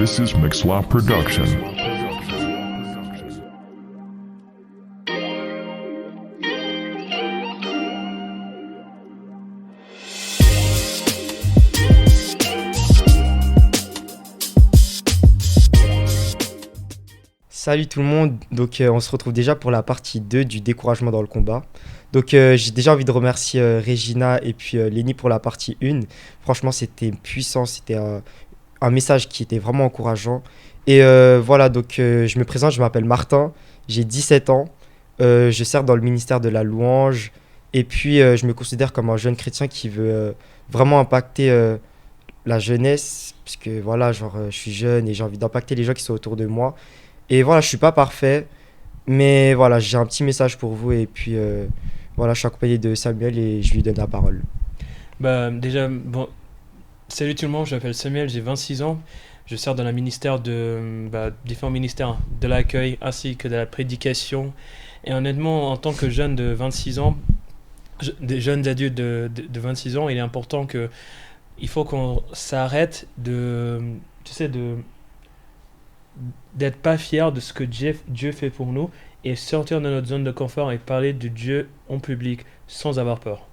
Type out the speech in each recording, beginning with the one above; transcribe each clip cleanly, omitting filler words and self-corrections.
This is Mixlaw Production. Salut tout le monde, donc on se retrouve déjà pour la partie 2 du découragement dans le combat. Donc j'ai déjà envie de remercier Regina et puis Lenny pour la partie 1. Franchement c'était puissant, c'était un message qui était vraiment encourageant. Et voilà, donc je me présente, je m'appelle Martin, j'ai 17 ans, je sers dans le ministère de la louange et puis je me considère comme un jeune chrétien qui veut vraiment impacter la jeunesse, puisque voilà, genre je suis jeune et j'ai envie d'impacter les gens qui sont autour de moi. Et voilà, je suis pas parfait, mais voilà, j'ai un petit message pour vous. Et puis voilà, je suis accompagné de Samuel et je lui donne la parole. Salut tout le monde, je m'appelle Samuel, j'ai 26 ans. Je sers dans le ministère différents ministères de l'accueil ainsi que de la prédication. Et honnêtement, en tant que jeune de 26 ans, des jeunes adultes de 26 ans, il est important il faut qu'on s'arrête d'être pas fier de ce que Dieu fait pour nous et sortir de notre zone de confort et parler de Dieu en public sans avoir peur.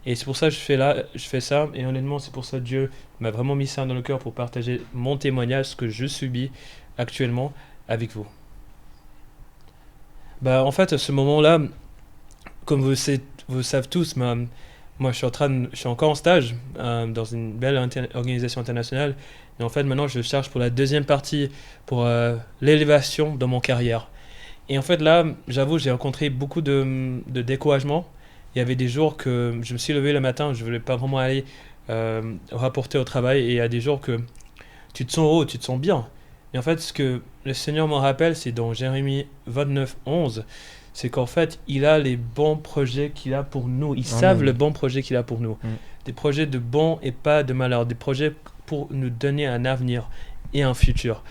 Et c'est pour ça que je fais ça, et honnêtement c'est pour ça que Dieu m'a vraiment mis ça dans le cœur pour partager mon témoignage, ce que je subis actuellement avec vous. En fait, à ce moment-là, comme vous savez tous, moi je suis encore en stage dans une belle organisation internationale. Et en fait, maintenant, je cherche pour la deuxième partie, pour l'élévation dans mon carrière. Et en fait, là, j'avoue, j'ai rencontré beaucoup de découragement. Il y avait des jours que je me suis levé le matin, je ne voulais pas vraiment aller rapporter au travail. Et il y a des jours que tu te sens haut, tu te sens bien. Et en fait, ce que le Seigneur m'en rappelle, c'est dans Jérémie 29, 11, c'est qu'en fait, il a les bons projets qu'il a pour nous. Ils savent le bon projet qu'il a pour nous. Des projets de bon et pas de malheur. Des projets pour nous donner un avenir et un futur.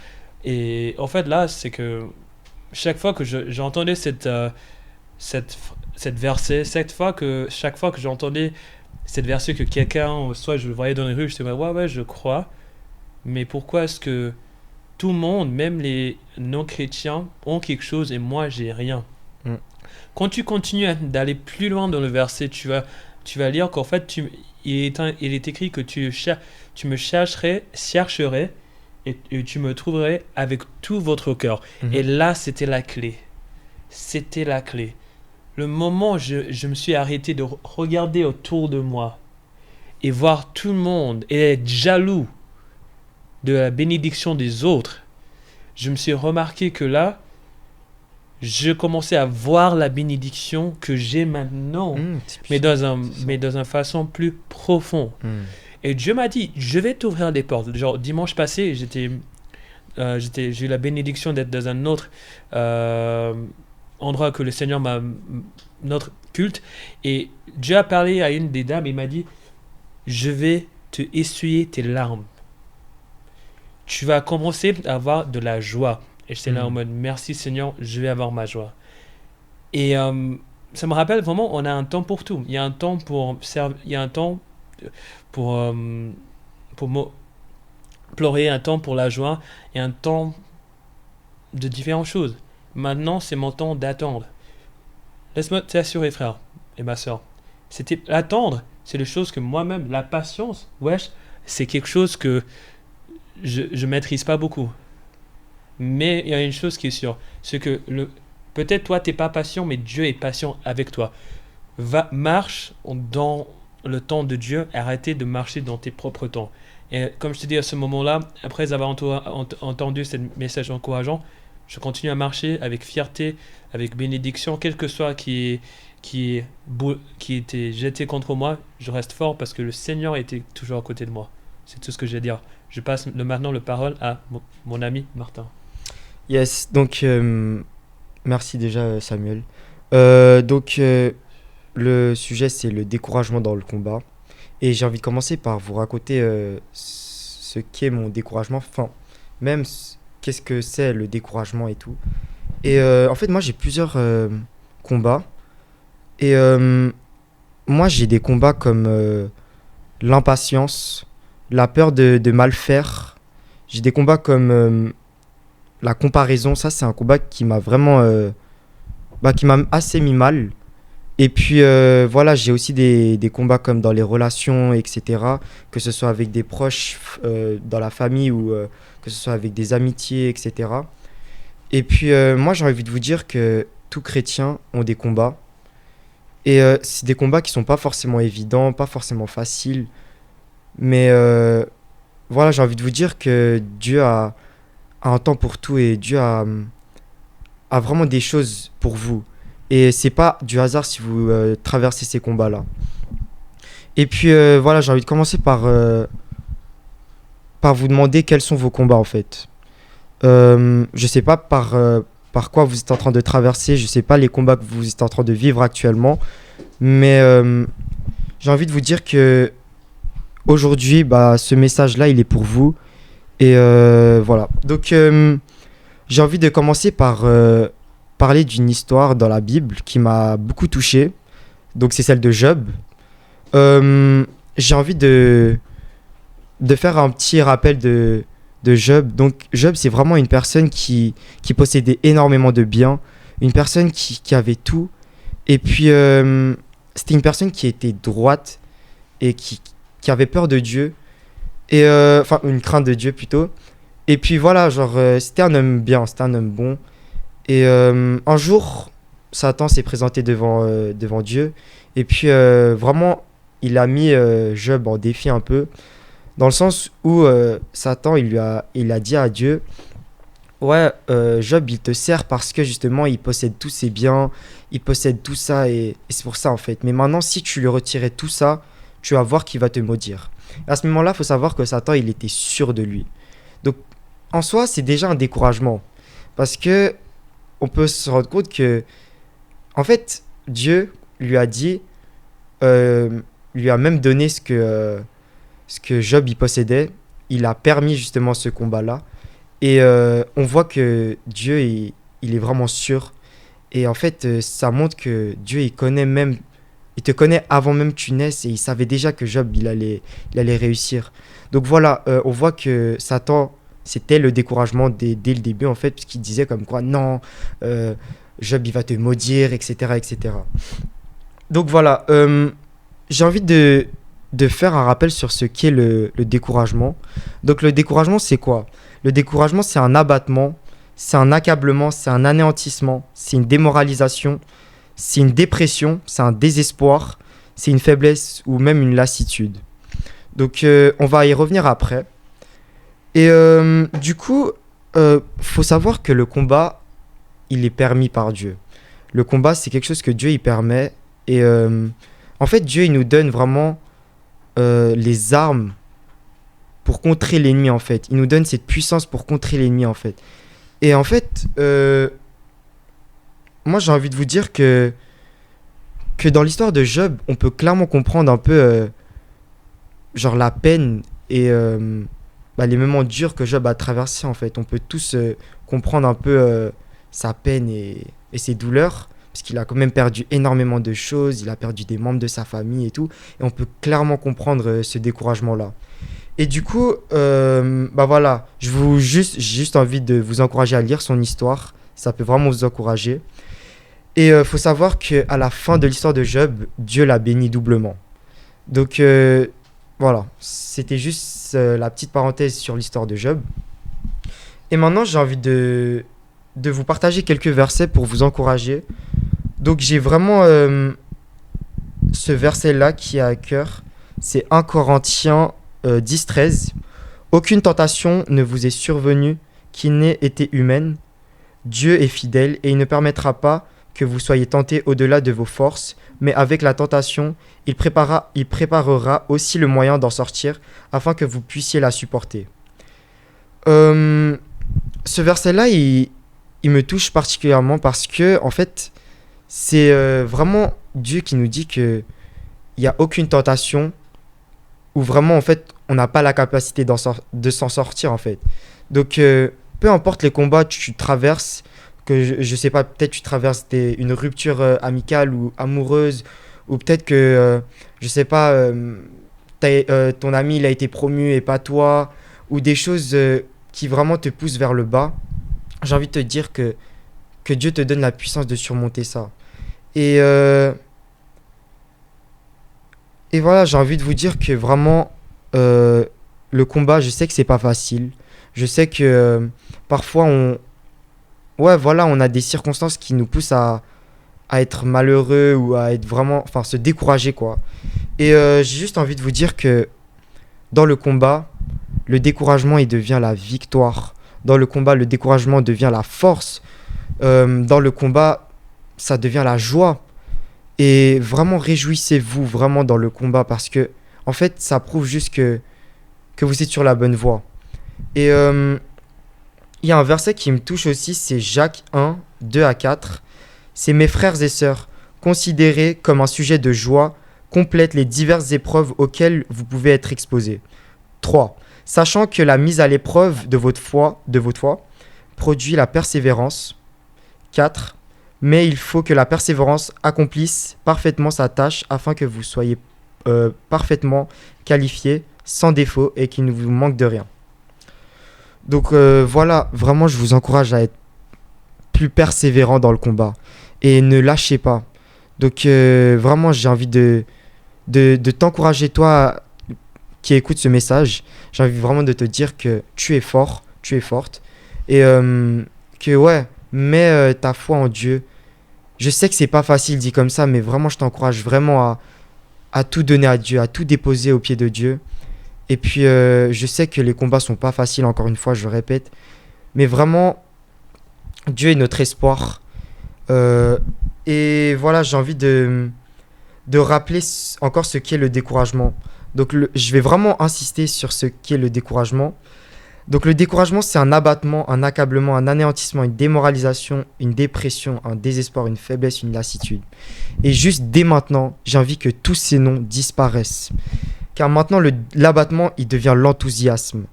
Et en fait, là, c'est que chaque fois que j'entendais cette verset, chaque fois que j'entendais cette verset que quelqu'un, soit je le voyais dans les rues, je disais, ouais, je crois. Mais pourquoi est-ce que tout le monde, même les non-chrétiens, ont quelque chose et moi, j'ai rien? Quand tu continues d'aller plus loin dans le verset, tu vas lire qu'en fait, il est écrit que tu me chercherais et tu me trouverais avec tout votre cœur. Et là, c'était la clé. C'était la clé. Le moment où je me suis arrêté de regarder autour de moi et voir tout le monde et être jaloux de la bénédiction des autres, je me suis remarqué que là, je commençais à voir la bénédiction que j'ai maintenant, mais dans une façon plus profonde. Et Dieu m'a dit, je vais t'ouvrir des portes. Genre, dimanche passé, j'ai eu la bénédiction d'être dans un autre endroit que le Seigneur notre culte. Et Dieu a parlé à une des dames et m'a dit, je vais te essuyer tes larmes. Tu vas commencer à avoir de la joie. Et j'étais là en mode, merci Seigneur, je vais avoir ma joie. Et ça me rappelle vraiment, on a un temps pour tout. Il y a un temps pour servir, il y a un temps pour pleurer, un temps pour la joie, et un temps de différentes choses. Maintenant, c'est mon temps d'attendre. Laisse-moi t'assurer, frère et ma soeur. Attendre, c'est les choses que moi-même, la patience, c'est quelque chose que je maîtrise pas beaucoup. Mais il y a une chose qui est sûre, c'est que peut-être toi, tu n'es pas patient, mais Dieu est patient avec toi. Marche dans le temps de Dieu, arrêtez de marcher dans tes propres temps. Et comme je te dis à ce moment-là, après avoir entendu ce message encourageant, je continue à marcher avec fierté, avec bénédiction, quel que soit qui était jeté contre moi, je reste fort parce que le Seigneur était toujours à côté de moi. C'est tout ce que j'ai à dire. Je passe maintenant la parole à mon ami Martin. Yes, donc merci déjà Samuel. Le sujet c'est le découragement dans le combat. Et j'ai envie de commencer par vous raconter ce qu'est mon découragement. Enfin, même qu'est-ce que c'est le découragement et tout. Et en fait, moi j'ai plusieurs combats. Et moi j'ai des combats comme l'impatience, la peur de mal faire J'ai des combats comme la comparaison. Ça, c'est un combat qui m'a vraiment, qui m'a assez mis mal. Et puis voilà, j'ai aussi des combats comme dans les relations, etc. Que ce soit avec des proches, dans la famille ou que ce soit avec des amitiés, etc. Et puis moi, j'ai envie de vous dire que tous chrétiens ont des combats. Et c'est des combats qui sont pas forcément évidents, pas forcément faciles. Mais voilà, j'ai envie de vous dire que Dieu a un temps pour tout et Dieu a vraiment des choses pour vous. Et c'est pas du hasard si vous traversez ces combats-là. Et puis voilà, j'ai envie de commencer par vous demander quels sont vos combats en fait. Je sais pas par quoi vous êtes en train de traverser, je sais pas les combats que vous êtes en train de vivre actuellement, mais j'ai envie de vous dire que aujourd'hui, ce message-là, il est pour vous. Et voilà. Donc, j'ai envie de commencer par parler d'une histoire dans la Bible qui m'a beaucoup touché. Donc, c'est celle de Job. J'ai envie de faire un petit rappel de Job. Donc, Job, c'est vraiment une personne qui possédait énormément de biens, une personne qui avait tout. Et puis, c'était une personne qui était droite et qui avait peur de Dieu. Et enfin, une crainte de Dieu plutôt. Et puis voilà, c'était un homme bien, c'était un homme bon. Et un jour, Satan s'est présenté devant Dieu. Et puis vraiment, il a mis Job en défi un peu. Dans le sens où Satan, il a dit à Dieu, ouais, Job, il te sert parce que justement, il possède tous ses biens, il possède tout ça, et c'est pour ça en fait. Mais maintenant, si tu lui retirais tout ça, tu vas voir qu'il va te maudire. Et à ce moment-là, il faut savoir que Satan, il était sûr de lui. Donc, en soi, c'est déjà un découragement. Parce que on peut se rendre compte que, en fait, Dieu lui a dit, lui a même donné ce que Job, il possédait. Il a permis justement ce combat-là. Et on voit que Dieu, il est vraiment sûr. Et en fait, ça montre que Dieu, il te connaît avant même que tu naisses et il savait déjà que Job, il allait réussir. Donc voilà, on voit que Satan, c'était le découragement dès le début en fait, puisqu'il disait comme quoi, non, Job, il va te maudire, etc. etc. Donc voilà, j'ai envie de faire un rappel sur ce qu'est le découragement. Donc le découragement, c'est quoi ? Le découragement, c'est un abattement, c'est un accablement, c'est un anéantissement, c'est une démoralisation, c'est une dépression, c'est un désespoir, c'est une faiblesse ou même une lassitude. Donc on va y revenir après. Et du coup, faut savoir que le combat, il est permis par Dieu. Le combat, c'est quelque chose que Dieu il permet. Et en fait, Dieu il nous donne vraiment les armes pour contrer l'ennemi en fait. Il nous donne cette puissance pour contrer l'ennemi en fait. Et en fait, moi j'ai envie de vous dire que dans l'histoire de Job, on peut clairement comprendre un peu la peine et les moments durs que Job a traversés en fait. On peut tous comprendre un peu sa peine et ses douleurs, parce qu'il a quand même perdu énormément de choses, il a perdu des membres de sa famille et tout, et on peut clairement comprendre ce découragement-là. Et du coup, voilà, j'ai juste envie de vous encourager à lire son histoire, ça peut vraiment vous encourager. Et faut savoir qu'à la fin de l'histoire de Job, Dieu l'a béni doublement. Donc voilà, c'était juste la petite parenthèse sur l'histoire de Job. Et maintenant, j'ai envie de vous partager quelques versets pour vous encourager. Donc j'ai vraiment ce verset-là qui est à cœur. C'est 1 Corinthiens 10-13. Aucune tentation ne vous est survenue qui n'ait été humaine. Dieu est fidèle et il ne permettra pas que vous soyez tentés au-delà de vos forces, mais avec la tentation, il préparera aussi le moyen d'en sortir afin que vous puissiez la supporter. Ce verset-là, il me touche particulièrement parce que, en fait, c'est vraiment Dieu qui nous dit qu'il n'y a aucune tentation où vraiment, en fait, on n'a pas la capacité de s'en sortir, en fait. Donc, peu importe les combats que tu traverses, que je sais pas, peut-être tu traverses une rupture amicale ou amoureuse, ou peut-être que, je sais pas, ton ami, il a été promu et pas toi, ou des choses qui vraiment te poussent vers le bas, j'ai envie de te dire que Dieu te donne la puissance de surmonter ça. Et, euh, et voilà, j'ai envie de vous dire que vraiment, le combat, je sais que c'est pas facile. Je sais que parfois, ouais, voilà, on a des circonstances qui nous poussent à être malheureux ou à être vraiment, enfin, se décourager, quoi. Et j'ai juste envie de vous dire que dans le combat, le découragement, il devient la victoire. Dans le combat, le découragement devient la force. Dans le combat, ça devient la joie. Et vraiment, réjouissez-vous vraiment dans le combat parce que, en fait, ça prouve juste que vous êtes sur la bonne voie. Et il y a un verset qui me touche aussi, c'est Jacques 1, 2 à 4. C'est mes frères et sœurs, considérés comme un sujet de joie, complètent les diverses épreuves auxquelles vous pouvez être exposés. 3. Sachant que la mise à l'épreuve de votre foi produit la persévérance. 4. Mais il faut que la persévérance accomplisse parfaitement sa tâche afin que vous soyez parfaitement qualifiés, sans défaut et qu'il ne vous manque de rien. Donc voilà, vraiment je vous encourage à être plus persévérant dans le combat et ne lâchez pas. Donc vraiment j'ai envie de t'encourager toi qui écoute ce message. J'ai envie vraiment de te dire que tu es fort, tu es forte et que ouais, mets ta foi en Dieu. Je sais que c'est pas facile dit comme ça, mais vraiment je t'encourage vraiment à tout donner à Dieu, à tout déposer aux pieds de Dieu. Et puis je sais que les combats sont pas faciles, encore une fois, je le répète, mais vraiment Dieu est notre espoir. Et voilà, j'ai envie de rappeler encore ce qu'est le découragement. Donc je vais vraiment insister sur ce qu'est le découragement. Donc le découragement, c'est un abattement, un accablement, un anéantissement, une démoralisation, une dépression, un désespoir, une faiblesse, une lassitude. Et juste dès maintenant, j'ai envie que tous ces noms disparaissent. Car maintenant, l'abattement, il devient l'enthousiasme.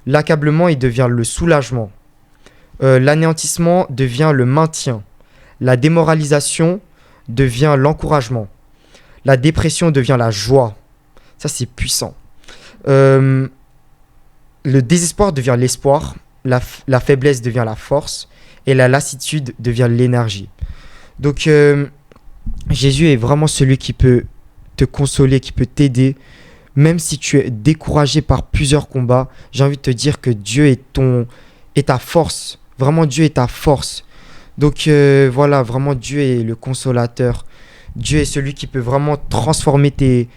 L'accablement, il devient le soulagement. L'anéantissement devient le maintien. La démoralisation devient l'encouragement. La dépression devient la joie. Ça, c'est puissant. Le désespoir devient l'espoir, la faiblesse devient la force et la lassitude devient l'énergie. Donc Jésus est vraiment celui qui peut te consoler, qui peut t'aider. Même si tu es découragé par plusieurs combats, j'ai envie de te dire que Dieu est ta force. Vraiment, Dieu est ta force. Donc voilà, vraiment Dieu est le consolateur. Dieu est celui qui peut vraiment transformer tes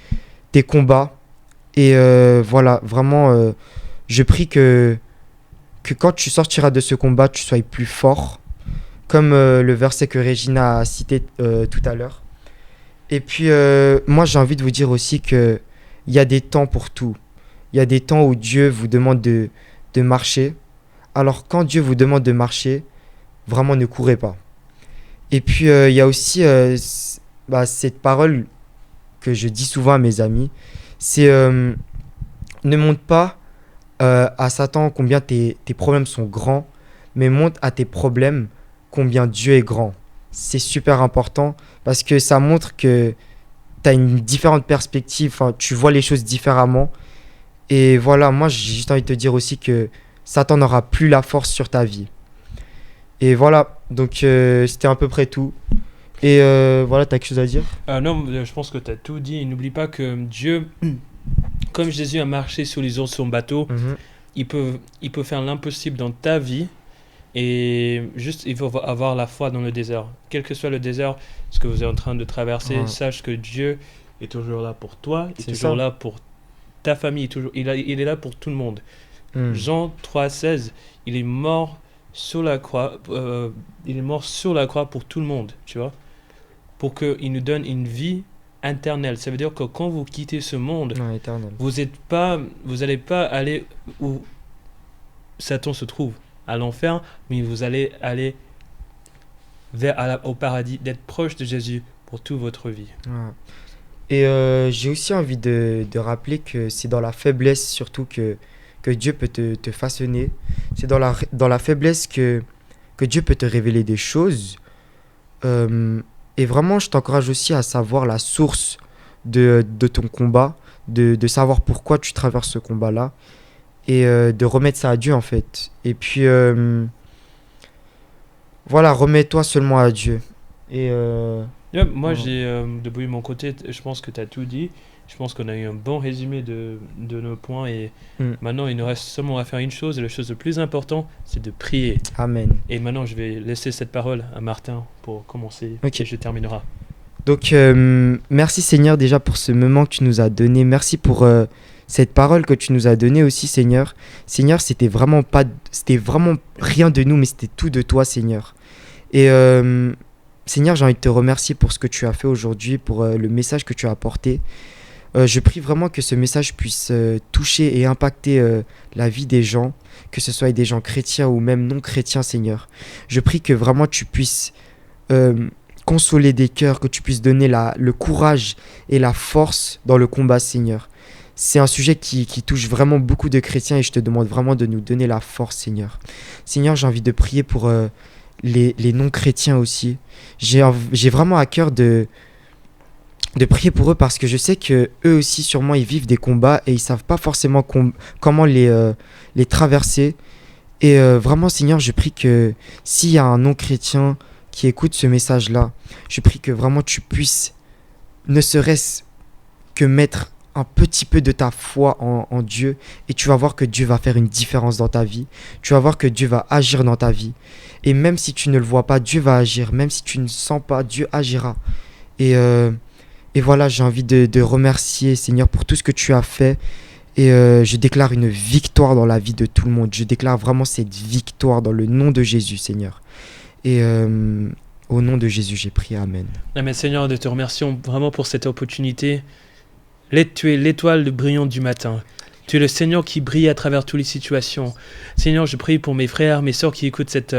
combats. Et voilà, vraiment... je prie que quand tu sortiras de ce combat, tu sois plus fort, comme le verset que Regina a cité tout à l'heure. Et puis, moi, j'ai envie de vous dire aussi qu'il y a des temps pour tout. Il y a des temps où Dieu vous demande de marcher. Alors, quand Dieu vous demande de marcher, vraiment ne courez pas. Et puis, il y a aussi cette parole que je dis souvent à mes amis, c'est ne montre pas à Satan combien tes problèmes sont grands, mais montre à tes problèmes combien Dieu est grand. C'est super important parce que ça montre que tu as une différente perspective, tu vois les choses différemment. Et voilà, moi j'ai juste envie de te dire aussi que Satan n'aura plus la force sur ta vie. Et voilà, donc c'était à peu près tout. Et voilà, tu as quelque chose à dire? Non, je pense que tu as tout dit. Et n'oublie pas que Dieu, comme Jésus a marché sur les eaux de son bateau, il peut faire l'impossible dans ta vie. Et juste, il faut avoir la foi dans le désert. Quel que soit le désert, ce que vous êtes en train de traverser, sache que Dieu est toujours là pour toi, il est toujours là pour ta famille, il est là pour tout le monde. Jean 3,16, il est mort sur la croix, pour tout le monde, tu vois, pour qu'il nous donne une vie éternelle. Ça veut dire que quand vous quittez ce monde, vous n'allez pas aller où Satan se trouve, à l'enfer, mais vous allez aller au paradis, d'être proche de Jésus pour toute votre vie. Et j'ai aussi envie de rappeler que c'est dans la faiblesse surtout que Dieu peut te façonner. C'est dans la faiblesse que Dieu peut te révéler des choses. Et vraiment, je t'encourage aussi à savoir la source de ton combat, de savoir pourquoi tu traverses ce combat-là. et de remettre ça à Dieu en fait. Et puis voilà, remets-toi seulement à Dieu. Et Yeah, moi, voilà. depuis mon côté, je pense que tu as tout dit. Je pense qu'on a eu un bon résumé de nos points et Mm. maintenant, il nous reste seulement à faire une chose et la chose le plus importante, c'est de prier. Amen. Et maintenant, je vais laisser cette parole à Martin pour commencer Ok. et je terminerai. Donc, merci Seigneur déjà pour ce moment que tu nous as donné. Merci pour cette parole que tu nous as donnée aussi, Seigneur. Seigneur, c'était vraiment rien de nous, mais c'était tout de toi, Seigneur. Et Seigneur, j'ai envie de te remercier pour ce que tu as fait aujourd'hui, pour le message que tu as apporté. Je prie vraiment que ce message puisse toucher et impacter la vie des gens, que ce soit des gens chrétiens ou même non chrétiens, Seigneur. Je prie que vraiment tu puisses consoler des cœurs, que tu puisses donner le courage et la force dans le combat, Seigneur. C'est un sujet qui touche vraiment beaucoup de chrétiens et je te demande vraiment de nous donner la force, Seigneur. Seigneur, j'ai envie de prier pour les non-chrétiens aussi. J'ai vraiment à cœur de prier pour eux parce que je sais que eux aussi sûrement ils vivent des combats et ils savent pas forcément comment les traverser. Et vraiment, Seigneur, je prie que s'il y a un non-chrétien qui écoute ce message-là, je prie que vraiment tu puisses, ne serait-ce que mettre un petit peu de ta foi en Dieu et tu vas voir que Dieu va faire une différence dans ta vie. Tu vas voir que Dieu va agir dans ta vie. Et même si tu ne le vois pas, Dieu va agir. Même si tu ne sens pas, Dieu agira. Et voilà, j'ai envie de remercier, Seigneur, pour tout ce que tu as fait. Et je déclare une victoire dans la vie de tout le monde. Je déclare vraiment cette victoire dans le nom de Jésus, Seigneur. Et au nom de Jésus, j'ai prié. Amen. Amen, Seigneur, nous te remercions vraiment pour cette opportunité. Tu es l'étoile brillante du matin. Tu es le Seigneur qui brille à travers toutes les situations. Seigneur, je prie pour mes frères, mes sœurs qui écoutent cette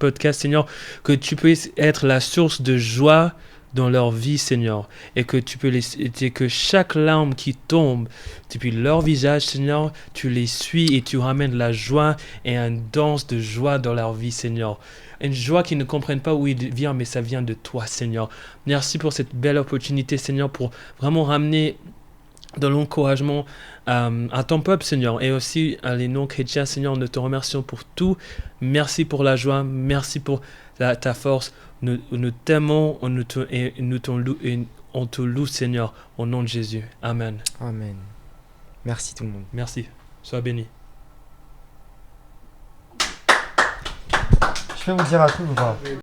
podcast, Seigneur, que tu puisses être la source de joie dans leur vie, Seigneur, et que que chaque larme qui tombe depuis leur visage, Seigneur, tu les suis et tu ramènes la joie et une danse de joie dans leur vie, Seigneur. Une joie qu'ils ne comprennent pas où il vient, mais ça vient de toi, Seigneur. Merci pour cette belle opportunité, Seigneur, pour vraiment ramener de l'encouragement à ton peuple, Seigneur, et aussi à les non-chrétiens, Seigneur. Nous te remercions pour tout. Merci pour la joie. Merci pour ta force. Nous t'aimons et on te loue, Seigneur, au nom de Jésus. Amen. Amen. Merci tout le monde. Merci. Sois béni. Je peux vous dire à tous ou pas ?